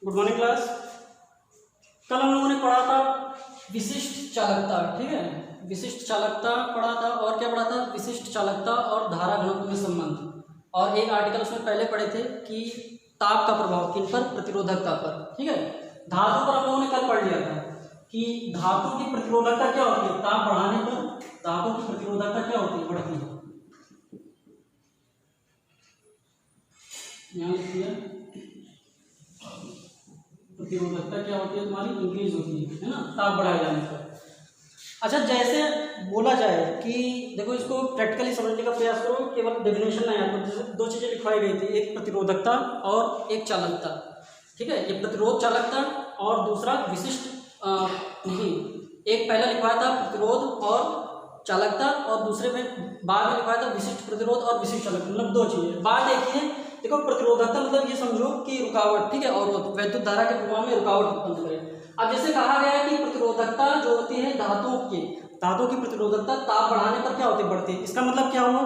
Good morning class. कल हम लोगों ने पढ़ा था विशिष्ट चालकता, ठीक है, विशिष्ट चालकता पढ़ा था और क्या पढ़ा था, विशिष्ट चालकता और धारा घनत्व में संबंध। और एक आर्टिकल उसमें पहले पढ़े थे कि ताप का प्रभाव किन पर, प्रतिरोधकता पर, ठीक है। धातु पर हम लोगों ने कल पढ़ लिया था कि धातु की प्रतिरोधकता क्या होती है, ताप बढ़ाने पर धातु की प्रतिरोधकता क्या होती है, बढ़ती है। यहाँ लिख दिया, प्रतिरोधकता क्या होती है तुम्हारी, इंक्रीज होती है ना, ताप बढ़ाए जाने पर। अच्छा, जैसे बोला जाए कि देखो, इसको प्रैक्टिकली समझने का प्रयास करो, केवल डेफिनेशन नहीं आता। जैसे दो चीज़ें लिखवाई गई थी, एक प्रतिरोधकता और एक चालकता, ठीक है। ये प्रतिरोध चालकता और दूसरा विशिष्ट नहीं, एक पहला लिखवाया था प्रतिरोध और चालकता और दूसरे में बाद में लिखवाया था विशिष्ट प्रतिरोध और विशिष्ट चालकता, मतलब दो चीज़ें। बात एक ही है, देखो प्रतिरोधकता मतलब ये समझो कि रुकावट, ठीक है, और वैद्युत धारा के प्रवाह में रुकावट उत्पन्न करे। अब जैसे कहा गया है कि प्रतिरोधकता जो होती है धातुओं की प्रतिरोधकता ताप बढ़ाने पर क्या होती है, बढ़ती है। इसका मतलब क्या हुआ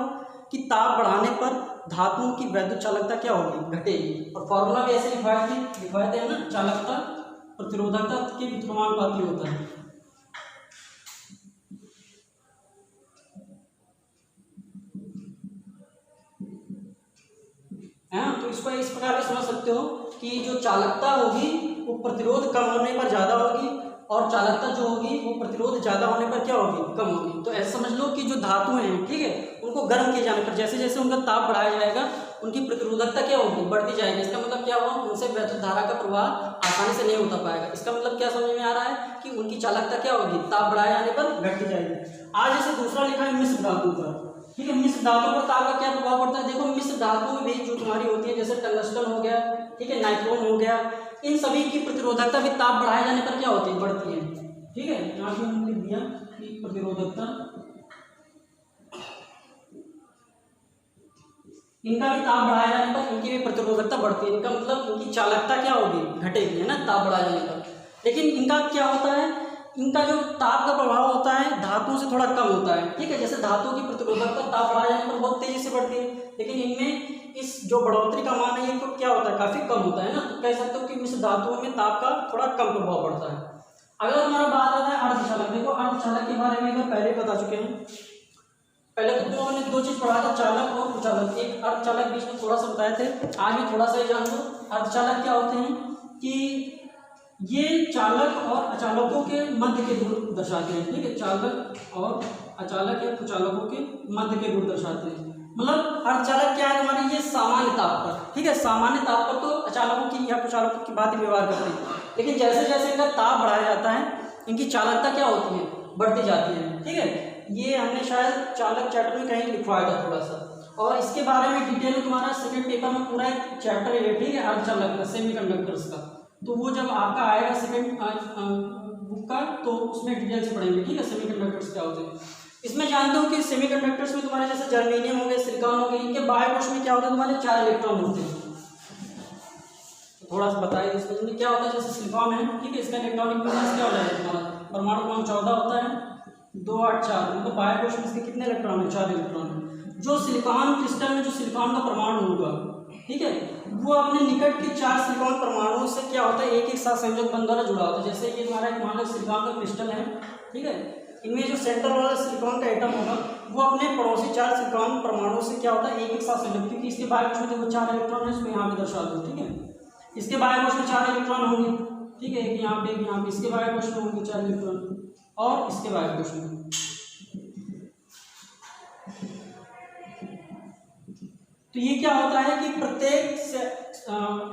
कि ताप बढ़ाने पर धातुओं की वैद्युत चालकता क्या होगी, घटेगी। और फॉर्मूला भी ऐसे लिखवाए थे ना, चालकता प्रतिरोधकता के समानुपाती होता है। तो इसको इस प्रकार से समझ सकते हो कि जो चालकता होगी वो प्रतिरोध कम होने पर ज़्यादा होगी और चालकता जो होगी वो प्रतिरोध ज़्यादा होने पर क्या होगी, कम होगी। तो ऐसा समझ लो कि जो धातुएं हैं, ठीक है, उनको गर्म किए जाने पर जैसे जैसे उनका ताप बढ़ाया जाएगा उनकी प्रतिरोधकता क्या होगी, बढ़ती जाएगी। इसका मतलब क्या हुआ, उनसे वैद्युत धारा का प्रवाह आसानी से नहीं होता पाएगा। इसका मतलब क्या समझ में आ रहा है कि उनकी चालकता क्या होगी, ताप बढ़ाए जाने पर घटती जाएगी। आज जैसे दूसरा लिखा है मिश्र धातु पर, ठीक है। मिश्र धातु पर ताप का क्या प्रभाव पड़ता है, देखो मिश्र धातु भी जो तुम्हारी होती है, जैसे टंगस्टन हो गया, ठीक है, नाइट्रोन हो गया, इन सभी की प्रतिरोधकता भी ताप बढ़ाए जाने पर क्या होती है, बढ़ती है, ठीक है। यहाँ पे हमने लिख दिया कि प्रतिरोधकता, इनका भी ताप बढ़ाए जाने पर इनकी भी प्रतिरोधकता बढ़ती है। इनका मतलब इनकी चालकता क्या होगी, घटेगी, है ना, ताप बढ़ाए जाने पर। लेकिन इनका क्या होता है, इनका जो ताप का प्रभाव होता है धातुओं से थोड़ा कम होता है, ठीक है। जैसे धातु की प्रतिरोधकता ताप बढ़ाए जाने पर बहुत तेजी से बढ़ती है, लेकिन इनमें इस जो बढ़ोतरी का मान है ये तो क्या होता है, काफी कम होता है ना। तो कह सकते हो कि मिश्र धातुओं में ताप का थोड़ा कम प्रभाव पड़ता है। अगर हमारा बात आता है अर्धचालक, देखो अर्धचालक के बारे में पहले बता चुके हैं। पहले तो तुम लोगों ने दो चीज पढ़ा था, चालक और कुचालक। एक अर्धचालक बीच में थोड़ा सा बताए थे, आज भी थोड़ा सा ही जान लो। अर्धचालक क्या होते हैं कि ये चालक और अचालकों के मध्य के गुण दर्शाते हैं, ठीक है। चालक और अचालक या कुचालकों के मध्य के गुण दर्शाते हैं। मतलब अर्धचालक क्या है तुम्हारी, ये सामान्य ताप पर, ठीक है, सामान्य ताप पर तो अचालकों की या कुचालकों की बात ही व्यवहार करते हैं। लेकिन जैसे जैसे इनका ताप बढ़ाया जाता है इनकी चालकता क्या होती है, बढ़ती जाती है, ठीक है। ये हमने शायद चालक चैप्टर में कहीं लिखवाया था थोड़ा सा, और इसके बारे में डिटेल में तुम्हारा सेकंड पेपर में पूरा एक चैप्टर है, ठीक है, अर्धचालक का, सेमीकंडक्टर्स का। तो वो जब आपका आएगा सेकंड बुक का तो उसमें डिटेल से पढ़ेंगे, ठीक है, सेमीकंडक्टर्स क्या होते हैं। इसमें जानते हो कि सेमीकंडक्टर्स में तुम्हारे जैसे जर्मेनियम हो गए, सिलिकॉन हो गए, इनके बाह्य कोश में क्या होता है, तुम्हारे 4 इलेक्ट्रॉन होते हैं। तो थोड़ा सा बताइए इसमें क्या होता है। जैसे सिलिकॉन है, ठीक है, इसका इलेक्ट्रॉनिक वैलेंस क्या हो जाएगा तुम्हारा, परमाणु क्रमांक 14 होता है, 2 8 4, मतलब बाह्य कोश में इसके कितने इलेक्ट्रॉन है, 4 इलेक्ट्रॉन है। जो सिलिकॉन क्रिस्टल में जो सिलिकॉन का परमाणु होगा, ठीक है, वो अपने निकट के 4 सिलिकॉन परमाणुओं से क्या होता है, एक एक साथ संयोजक बंध द्वारा जुड़ा होता है। जैसे ये हमारा एक मान लो सिलिकॉन का क्रिस्टल है, ठीक है, इनमें जो सेंटर वाला सिलिकॉन का एटम होगा वो अपने पड़ोसी 4 सिलिकॉन परमाणुओं से क्या होता है, एक एक साथ संयोजक, क्योंकि इसके बाह्य कोश में देखो 4 इलेक्ट्रॉन है, इसको यहाँ पे दर्शा दो, ठीक है। इसके बाह्य कोश में 4 इलेक्ट्रॉन होंगे, ठीक है, एक यहाँ पे, एक यहाँ पे, इसके बाह्य कोश में होंगे 4 इलेक्ट्रॉन और इसके बाह्य कोश में। तो ये क्या होता है कि प्रत्येक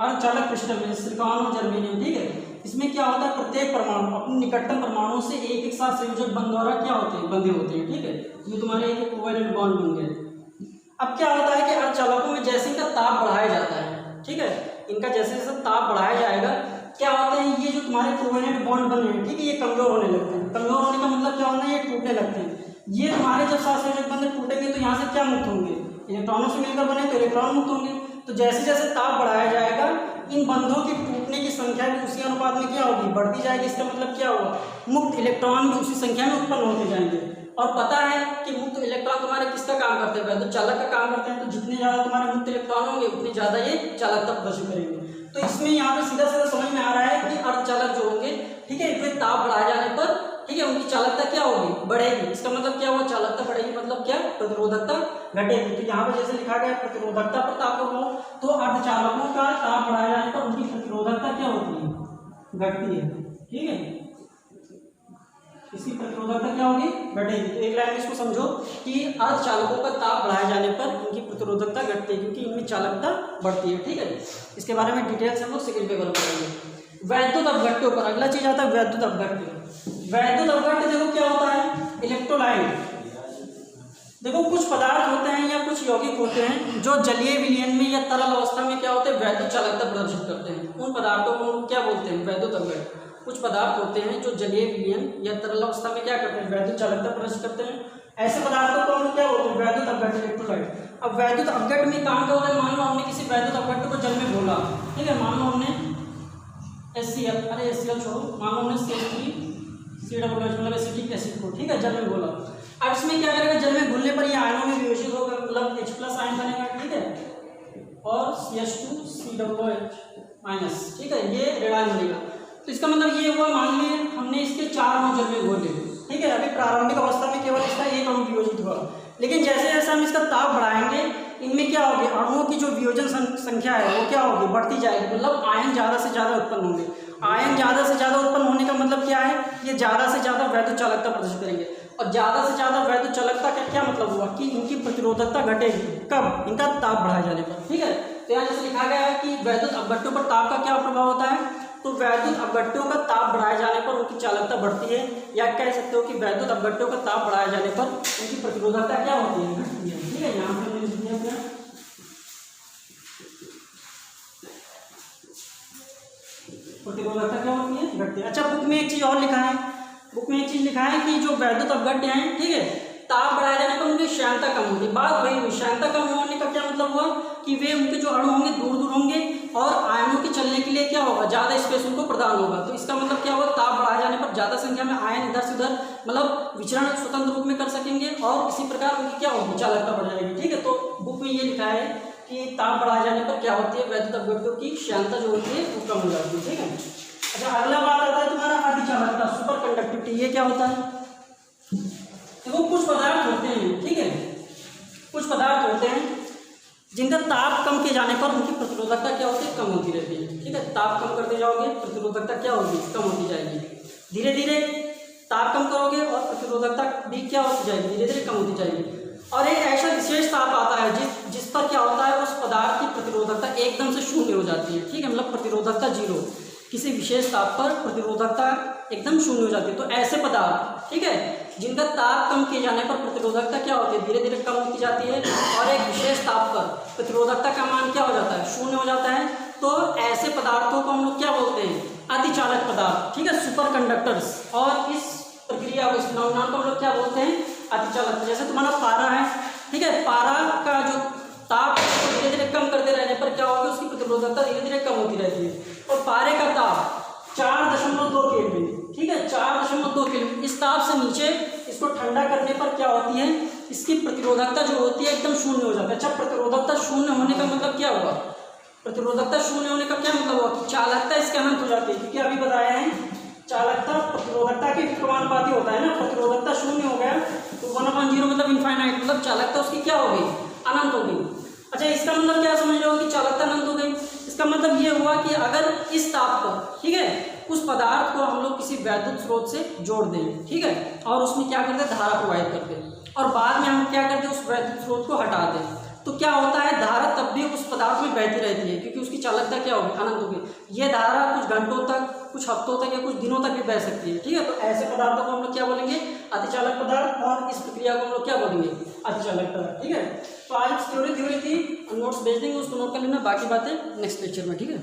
अर्धचालक क्रिस्टल में सिलिकॉन और जर्मेनियम, ठीक है, इसमें क्या होता है, प्रत्येक परमाणु अपने निकटतम परमाणु से एक एक साथ संयोजक बंध द्वारा क्या होते हैं, बंधे होते हैं, ठीक है। ये तुम्हारे एक कोवेलेंट बॉन्ड बन गए। अब क्या होता है कि अर्धचालकों में जैसे इनका ताप बढ़ाया जाता है, ठीक है, इनका जैसे जैसे ताप बढ़ाया जाएगा क्या होता है, ये जो तुम्हारे कोवेलेंट बॉन्ड बने हैं, ठीक है, ये कमजोर होने लगते हैं। कमजोर होने का मतलब क्या होना है, ये टूटने लगते हैं। ये तुम्हारे जब साथ संयोजक बंध टूटेंगे तो यहाँ से क्या मुक्त होंगे, इलेक्ट्रॉनों से मिलकर बने तो इलेक्ट्रॉन मुक्त होंगे। तो जैसे जैसे ताप बढ़ाया जाएगा इन बंधों की टूटने की संख्या भी उसी अनुपात में क्या होगी, बढ़ती जाएगी। इसका मतलब क्या हुआ, मुक्त इलेक्ट्रॉन भी उसी संख्या में उत्पन्न होते जाएंगे। और पता है कि मुक्त इलेक्ट्रॉन तुम्हारे किसका काम करते हैं, तो चालक का काम करते हैं। तो जितने ज़्यादा तुम्हारे मुक्त इलेक्ट्रॉन होंगे उतनी ज़्यादा ये चालकता प्रदर्शित करेंगे। तो इसमें यहाँ पे सीधा सीधा समझ में चालकता क्या होगी, बढ़ेगी। इसका मतलब क्या हुआ, चालकता बढ़ेगी मतलब क्या, प्रतिरोधकता घटेगी। तो यहाँ पर जैसे लिखा गया प्रतिरोधकता पर ताप का प्रभाव, तो अर्धचालकों का ताप बढ़ाया जाने पर उनकी प्रतिरोधकता क्या होती है, घटती है। ठीक है, इसकी प्रतिरोधकता क्या होगी, घटेगी। तो एक लाइन में इसको समझो कि अर्धचालकों का ताप बढ़ाए जाने पर उनकी प्रतिरोधकता घटती है क्योंकि इनमें चालकता बढ़ती है। ठीक है, इसके बारे में डिटेल से हम लोग सेकंड पेपर में पढ़ेंगे। वैद्युत अपघट्यों पर अगला चीज आता है वैद्युत अपघट्य। वैद्युत अपघट्य देखो क्या होता है, इलेक्ट्रोलाइट। देखो कुछ पदार्थ होते हैं या कुछ यौगिक होते हैं जो जलीय विलयन में या तरल अवस्था में क्या होते हैं, वैद्युत चालकता प्रदर्शित करते हैं। उन पदार्थों को हम क्या बोलते हैं, वैद्युत अपघट्य। कुछ पदार्थ होते हैं जो जलीय विलयन या तरल अवस्था में क्या करते हैं, वैद्युत चालकता प्रदर्शित करते हैं। ऐसे पदार्थों को हम क्या बोलते हैं, वैद्युत अपघट्य, इलेक्ट्रोलाइट। अब वैद्युत अपघट्य में काम क्या होता है, मान लो हमने किसी वैद्युत अपघट्य को जल में घोला। ठीक है, मान लो हमने HCl, अरे HCl छोड़ो, मान लो हमने CH3COOH मतलब एसिटिक एसिड को, ठीक है, जल में घोला। अब इसमें क्या करेगा, जल में घुलने पर ये आयनों में वियोजित होगा, मतलब H+ आयन बनेगा। ठीक है, और CH2COOH-, ठीक है, ये ऋण आयन बनेगा। तो इसका मतलब ये हुआ, मान लीजिए हमने इसके 4 अणु जल में घोले। ठीक है, अभी प्रारंभिक अवस्था में केवल इसका एक अणु वियोजित हुआ, लेकिन जैसे जैसे हम इसका ताप बढ़ाएंगे इनमें क्या होगी, अणुओं की जो वियोजन संख्या है वो क्या होगी, बढ़ती जाएगी। मतलब आयन ज़्यादा से ज़्यादा उत्पन्न होंगे। आयन ज़्यादा से ज़्यादा उत्पन्न होने का मतलब क्या है, ये ज़्यादा से ज़्यादा वैद्युत चालकता प्रदर्शित करेंगे। और ज़्यादा से ज़्यादा वैद्युत चालकता का क्या मतलब हुआ कि इनकी प्रतिरोधकता घटेगी। कब, इनका ताप बढ़ाए जाने पर। ठीक है, तो यहाँ जैसे लिखा गया है कि वैद्युत अपघट्यों पर ताप का क्या प्रभाव होता है, तो वैद्युत अपघट्यों का ताप बढ़ाए जाने पर उनकी चालकता बढ़ती है, या कह सकते हो कि वैद्युत अपघट्यों का ताप बढ़ाए जाने पर उनकी प्रतिरोधकता क्या होती है, घटती है। ठीक है, यहाँ पर मैंने लिख दिया अपना प्रतिरोधकता क्या होती है, घटती है। अच्छा, बुक में एक चीज और लिखा है, बुक में एक चीज लिखा है कि जो वैद्युत अपघट्य हैं, ठीक है, ताप बढ़ाए जाने पर उनकी श्यानता कम होगी। बात वही हुई, श्यानता कम होने का क्या मतलब हुआ कि वे उनके जो अणु होंगे दूर दूर होंगे और आयनों के चलने के लिए क्या होगा, ज़्यादा स्पेस उनको प्रदान होगा। तो इसका मतलब क्या होगा, ताप बढ़ाए जाने पर ज़्यादा संख्या में आयन इधर से उधर मतलब विचरण स्वतंत्र रूप में कर सकेंगे और इसी प्रकार उनकी क्या होगी, चालकता बढ़ जाएगी। ठीक है, तो बुक में ये लिखा है कि ताप बढ़ाए जाने पर क्या होती है, वैद्युत अपघट्यों की श्यानता जो होती है वो कम हो जाती है। ठीक है, अच्छा अगला बात आता है तुम्हारा अतिचालकता, सुपर कंडक्टिविटी। ये क्या होता है, देखो कुछ पदार्थ होते हैं, ठीक है, कुछ पदार्थ होते हैं जिनका ताप कम किए जाने पर उनकी प्रतिरोधकता क्या होती है, कम होती रहती है। ठीक है, ताप कम करते जाओगे प्रतिरोधकता क्या होगी, कम होती जाएगी। धीरे धीरे ताप कम करोगे और प्रतिरोधकता भी क्या होती जाएगी, धीरे धीरे कम होती जाएगी। और एक ऐसा विशेष ताप आता है जिस पर क्या होता है, उस पदार्थ की प्रतिरोधकता एकदम से शून्य हो जाती है। ठीक है, मतलब प्रतिरोधकता 0, किसी विशेष ताप पर प्रतिरोधकता एकदम शून्य हो जाती है। तो ऐसे पदार्थ, ठीक है, जिनका ताप कम किए जाने पर प्रतिरोधकता क्या होती है, धीरे धीरे कम होती जाती है और एक विशेष ताप पर प्रतिरोधकता का मान क्या हो जाता है, शून्य हो जाता है। तो ऐसे पदार्थों को हम लोग क्या बोलते हैं, अतिचालक पदार्थ। ठीक है, सुपर कंडक्टर्स। और इस प्रक्रिया को, इस फिनोमेनन को हम लोग क्या बोलते हैं, अतिचालक। जैसे तुम्हारा पारा है, ठीक है, पारा का जो ताप धीरे धीरे कम करते रहने पर क्या होगा, उसकी प्रतिरोधकता धीरे धीरे कम होती रहती है। और पारे का ताप 4.2 केल्विन, ठीक है, 4.2 केल्विन, इस ताप से नीचे इसको ठंडा करने पर क्या होती है, इसकी प्रतिरोधकता जो होती है एकदम शून्य हो जाता है। अच्छा, प्रतिरोधकता शून्य होने का मतलब क्या हुआ, प्रतिरोधकता शून्य होने का क्या मतलब हुआ कि चालकता इसके अनंत हो जाती है। क्योंकि अभी बताया है चालकता प्रतिरोधकता के समानुपाती होता है ना। प्रतिरोधकता शून्य हो गया तो 1/0 मतलब इनफाइनाइट, मतलब चालकता उसकी क्या हो गई, अनंत हो गई। अच्छा, इसका मतलब क्या समझ रहे हो कि चालकता अनंत हो गई। इसका मतलब ये हुआ कि अगर इस ताप पर, ठीक है, उस पदार्थ को हम लोग किसी वैद्युत स्रोत से जोड़ दें, ठीक है, और उसमें क्या करते हैं, धारा प्रवाहित करते हैं, और बाद में हम क्या करते हैं, उस वैद्युत स्रोत को हटा दें, तो क्या होता है, धारा तब भी उस पदार्थ में बहती रहती है क्योंकि उसकी चालकता क्या होगी, अनंत होगी। ये धारा कुछ घंटों तक, कुछ हफ्तों तक या कुछ दिनों तक भी बह सकती है। ठीक है, तो ऐसे पदार्थों को हम लोग क्या बोलेंगे, अतिचालक पदार्थ, और इस प्रक्रिया को हम लोग क्या बोलेंगे, अतिचालक पदार्थ। ठीक है, तो आज थ्योरी थी, नोट्स भेज देंगे, उसको नोट कर लेना, बाकी बातें नेक्स्ट लेक्चर में। ठीक है।